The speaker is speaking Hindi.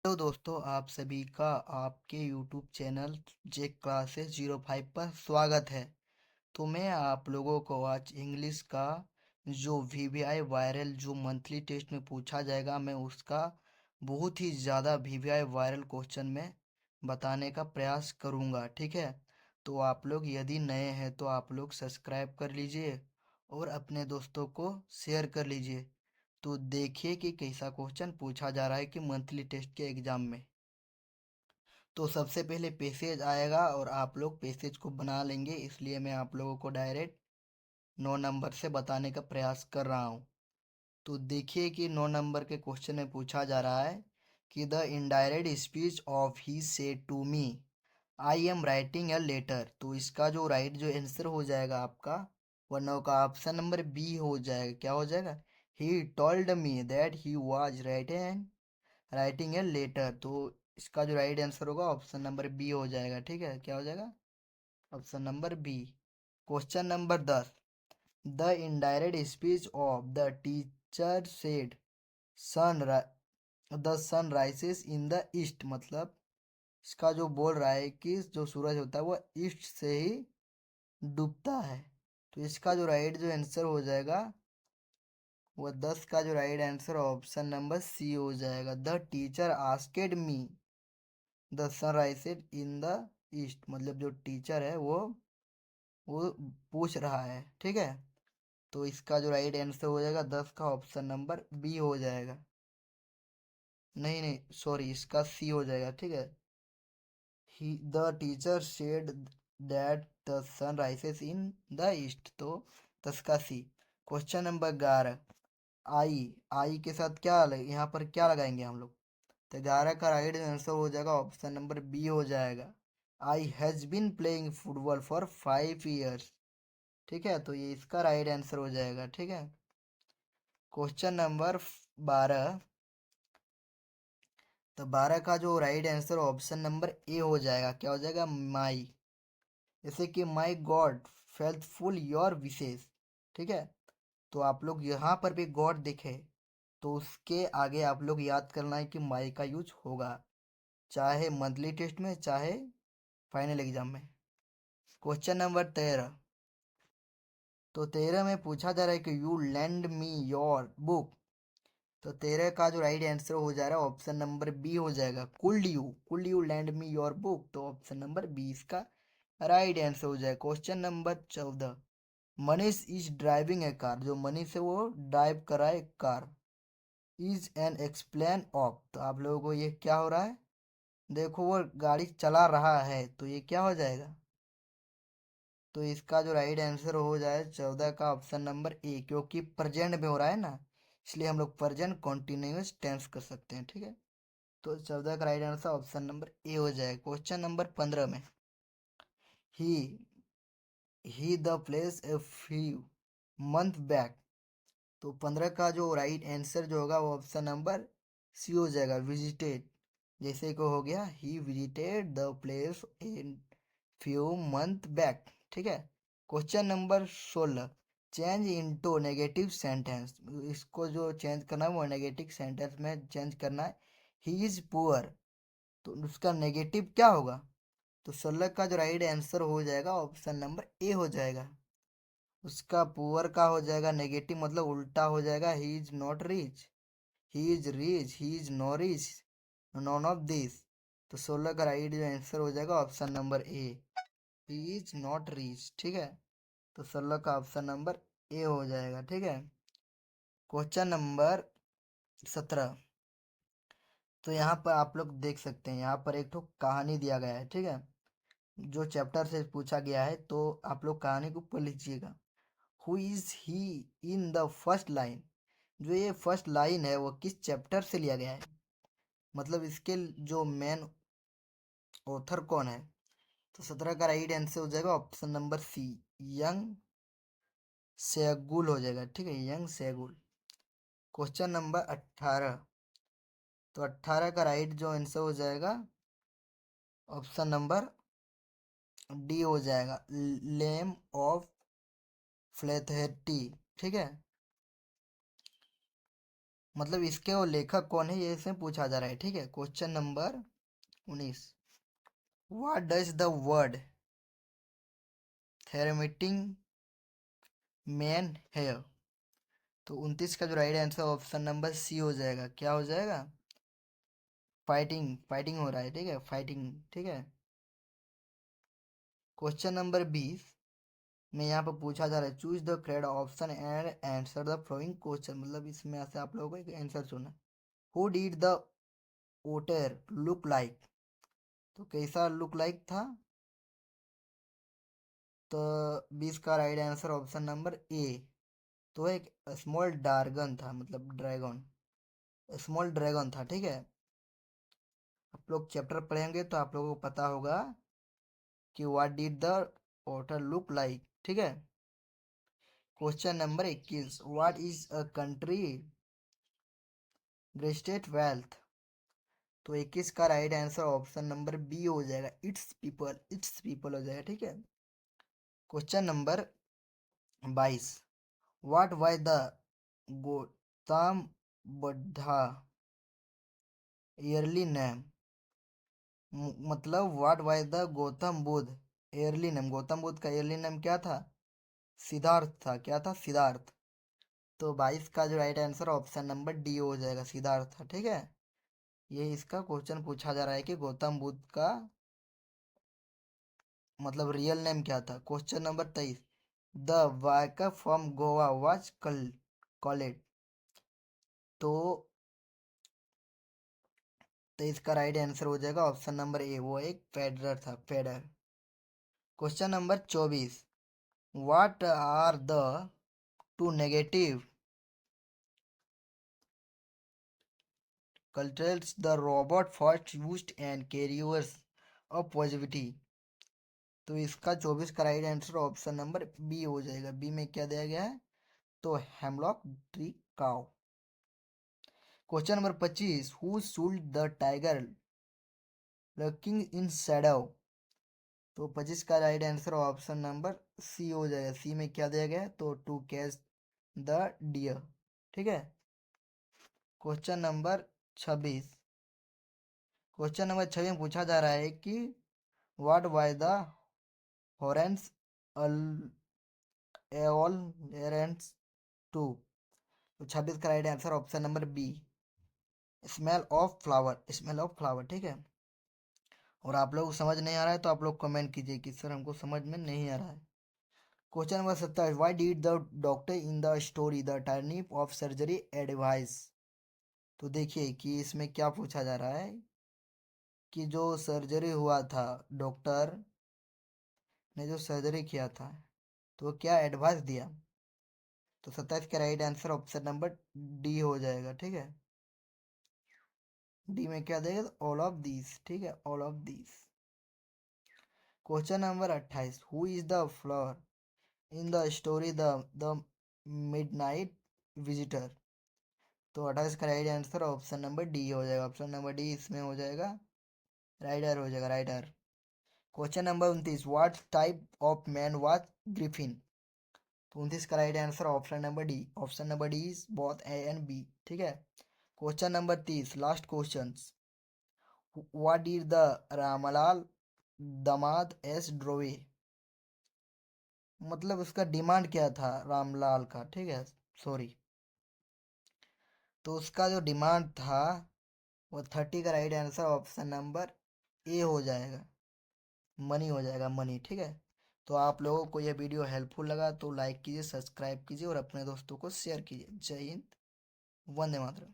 हेलो दोस्तों, आप सभी का आपके यूट्यूब चैनल जे क्लासेस 05 पर स्वागत है। तो मैं आप लोगों को आज इंग्लिश का जो वीवीआई वायरल जो मंथली टेस्ट में पूछा जाएगा, मैं उसका बहुत ही ज़्यादा वीवीआई वायरल क्वेश्चन में बताने का प्रयास करूँगा। ठीक है, तो आप लोग यदि नए हैं तो आप लोग सब्सक्राइब कर लीजिए और अपने दोस्तों को शेयर कर लीजिए। तो देखिए कि कैसा क्वेश्चन पूछा जा रहा है कि मंथली टेस्ट के एग्ज़ाम में। तो सबसे पहले पैसेज आएगा और आप लोग पैसेज को बना लेंगे, इसलिए मैं आप लोगों को डायरेक्ट 9 नंबर से बताने का प्रयास कर रहा हूँ। तो देखिए कि 9 नंबर के क्वेश्चन में पूछा जा रहा है कि the indirect speech of he said to me I am writing a letter. तो इसका जो राइट जो आंसर हो जाएगा आपका, वरना का ऑप्शन नंबर बी हो जाएगा। क्या हो जाएगा? He told me that he was writing a letter. तो इसका जो राइट आंसर होगा ऑप्शन नंबर बी हो जाएगा। ठीक है, क्या हो जाएगा? Option number B. Question number 10, the indirect speech of the teacher said sun the sun rises in the east. मतलब इसका जो बोल रहा है कि जो सूरज होता है वो ईस्ट से ही डूबता है। तो इसका जो राइट जो आंसर हो जाएगा, वो 10 का जो right answer option number C हो जाएगा। The teacher asked me the sun rises in the east. मतलब जो टीचर है वो पूछ रहा है। ठीक है, तो इसका जो राइट आंसर हो जाएगा 10 का ऑप्शन नंबर बी हो जाएगा। नहीं नहीं, सॉरी, इसका सी हो जाएगा। ठीक है, he the teacher said that the sun rises in the east. तो 10 का सी। क्वेश्चन नंबर 11, आई आई के साथ यहाँ पर क्या लगाएंगे हम लोग? तो 11 का राइट आंसर हो जाएगा ऑप्शन नंबर बी हो जाएगा। I has been playing football for 5 years. ठीक है, तो ये इसका राइट आंसर हो जाएगा। ठीक है, क्वेश्चन नंबर 12, तो 12 का जो right answer option number A हो जाएगा। क्या हो जाएगा? माई। जैसे कि माई गॉड फेल्थफुल योर विशेष। ठीक है, तो आप लोग यहाँ पर भी गॉड दिखे तो उसके आगे आप लोग याद करना है कि माई का यूज होगा, चाहे मंथली टेस्ट में चाहे फाइनल एग्जाम में। क्वेश्चन नंबर 13, तो 13 में पूछा जा रहा है कि you land me your book. तो 13 का जो राइट आंसर हो जा रहा है ऑप्शन नंबर बी हो जाएगा। Cooled you land me your book. तो ऑप्शन नंबर बी इसका राइट आंसर हो जाएगा। Question number 14, Manish is driving A car. जो मनीष है वो ड्राइव कर रहा है car. Is an explain of. तो आप लोगों को ये क्या हो रहा है? देखो, वो गाड़ी चला रहा है, तो ये क्या हो जाएगा? तो इसका जो राइट आंसर हो जाए 14 का ऑप्शन नंबर ए, क्योंकि प्रेजेंट में हो रहा है ना, इसलिए हम लोग प्रेजेंट कॉन्टिन्यूस टेंस कर सकते हैं। ठीक है, तो 14 का right answer option number A हो जाए। क्वेश्चन नंबर 15 में, he he the place a few month back. तो 15 का जो राइट आंसर जो होगा वो ऑप्शन नंबर सी हो जाएगा, विजिटेड। जैसे को हो गया, he visited the place in few month back. ठीक है, question number 16, change into negative sentence. इसको जो चेंज करना है वो नेगेटिव सेंटेंस में चेंज करना है। ही इज पुअर, तो उसका नेगेटिव क्या होगा? तो 16 का जो राइट आंसर हो जाएगा ऑप्शन नंबर ए हो जाएगा। उसका पुअर का हो जाएगा नेगेटिव, मतलब उल्टा हो जाएगा, he is not rich, he is rich, he is no rich, none of this. तो 16 का राइट जो आंसर हो जाएगा option number A, he is not rich. ठीक है, तो 16 का ऑप्शन नंबर ए हो जाएगा। ठीक है, क्वेश्चन नंबर 17, तो यहाँ पर आप लोग देख सकते हैं, यहाँ पर एक तो कहानी दिया गया है। ठीक है, जो चैप्टर से पूछा गया है, तो आप लोग कहानी को पढ़ लीजिएगा। Who is he in the first line. जो ये फर्स्ट लाइन है वो किस चैप्टर से लिया गया है? मतलब इसके जो मेन ऑथर कौन है? तो 17 का राइट आंसर हो जाएगा ऑप्शन नंबर सी, यंग सैगुल हो जाएगा। ठीक है, यंग सैगुल। क्वेश्चन नंबर 18, तो 18 का राइट जो आंसर हो जाएगा ऑप्शन नंबर डी हो जाएगा, लेम ऑफ फ्लेथेटी। ठीक है, मतलब इसके वो लेखक कौन है ये इसमें पूछा जा रहा है, ठीक है। Question number 19, what does the word थेरेमिटिंग मैन है। तो 29 का जो right answer option number C हो जाएगा। क्या हो जाएगा? फाइटिंग, फाइटिंग हो रहा है, ठीक है, फाइटिंग, ठीक है। क्वेश्चन नंबर 20 में यहाँ पर पूछा जा रहा है, choose the correct option and answer the following question. मतलब इसमें से आप लोगों को एक आंसर चुनना। Who did the otter look like. तो कैसा लुक लाइक था? तो 20 का right answer option number A. तो एक स्मॉल ड्रैगन था, मतलब ड्रैगन, स्मॉल ड्रैगन था, ठीक है। आप लोग चैप्टर पढ़ेंगे तो आप लोगों को पता होगा कि what did the otter look like, ठीक है। Question number 21, what is a country greatest wealth. तो 21 का right answer option number B हो जाएगा, इट्स पीपल, इट्स पीपल हो जाएगा, ठीक है। Question number 22, what was the Gautam Buddha early name. मतलब what was the Gautam Buddha early name. Gautam Buddha का ईयरली नेम क्या था? सिद्धार्थ था। क्या था? सिद्धार्थ। तो 22 का जो right answer option number D हो जाएगा, सिद्धार्थ था, ठीक है। ये इसका क्वेश्चन पूछा जा रहा है कि गौतम बुद्ध का मतलब रियल नेम क्या था। क्वेश्चन नंबर 23, द वाइकअप फ्रॉम गोवा वाज कॉल्ड। तो 23 का राइट आंसर हो जाएगा ऑप्शन नंबर ए, वो एक फेडरर था, फेडर। Question number 24, what are the two negative cultures the robot first used and carriers of positivity। तो इसका 24 का right answer option number B हो जाएगा। बी में क्या दिया गया है? तो hemlock tree cow. Question number 25, who should the tiger lurking in shadow. तो 25 का right answer option number C हो जाएगा। सी में क्या दिया गया है? तो टू कैच द डियर, ठीक है। क्वेश्चन नंबर 26, क्वेश्चन नंबर 26 में पूछा जा रहा है कि व्हाट वाज द हॉरेंस एओल एरेंस टू। तो 26 का right answer option number B, smell of flower, smell of flower, ठीक है। और आप लोग समझ नहीं आ रहा है तो आप लोग कमेंट कीजिए कि सर हमको समझ में नहीं आ रहा है। Question number 27, why did the doctor in the story the turnip of surgery advice. तो देखिए कि इसमें क्या पूछा जा रहा है कि जो सर्जरी हुआ था, डॉक्टर ने जो सर्जरी किया था तो क्या एडवाइस दिया। तो 27 का right answer option number D हो जाएगा, ठीक है। डी में क्या देगा? ऑल ऑफ दीज, ठीक है, all of these. Question number 28, who is the floor in the story the midnight visitor. तो 28 का right answer option number D हो जाएगा। ऑप्शन नंबर डी इसमें हो जाएगा, राइडर हो जाएगा, rider. Question number 29, what type of man was Griffin. तो 29 का right answer option number D, option number D is both A and B, ठीक है। Question number 30, last question, what did the Ramlal दामाद एस ड्रोवे। मतलब उसका डिमांड क्या था रामलाल का, ठीक है, सॉरी। तो उसका जो डिमांड था वो 30 का right answer option number A हो जाएगा, मनी हो जाएगा, मनी, ठीक है। तो आप लोगों को यह वीडियो हेल्पफुल लगा तो लाइक कीजिए, सब्सक्राइब कीजिए और अपने दोस्तों को शेयर कीजिए। जय हिंद, वंदे मातरम।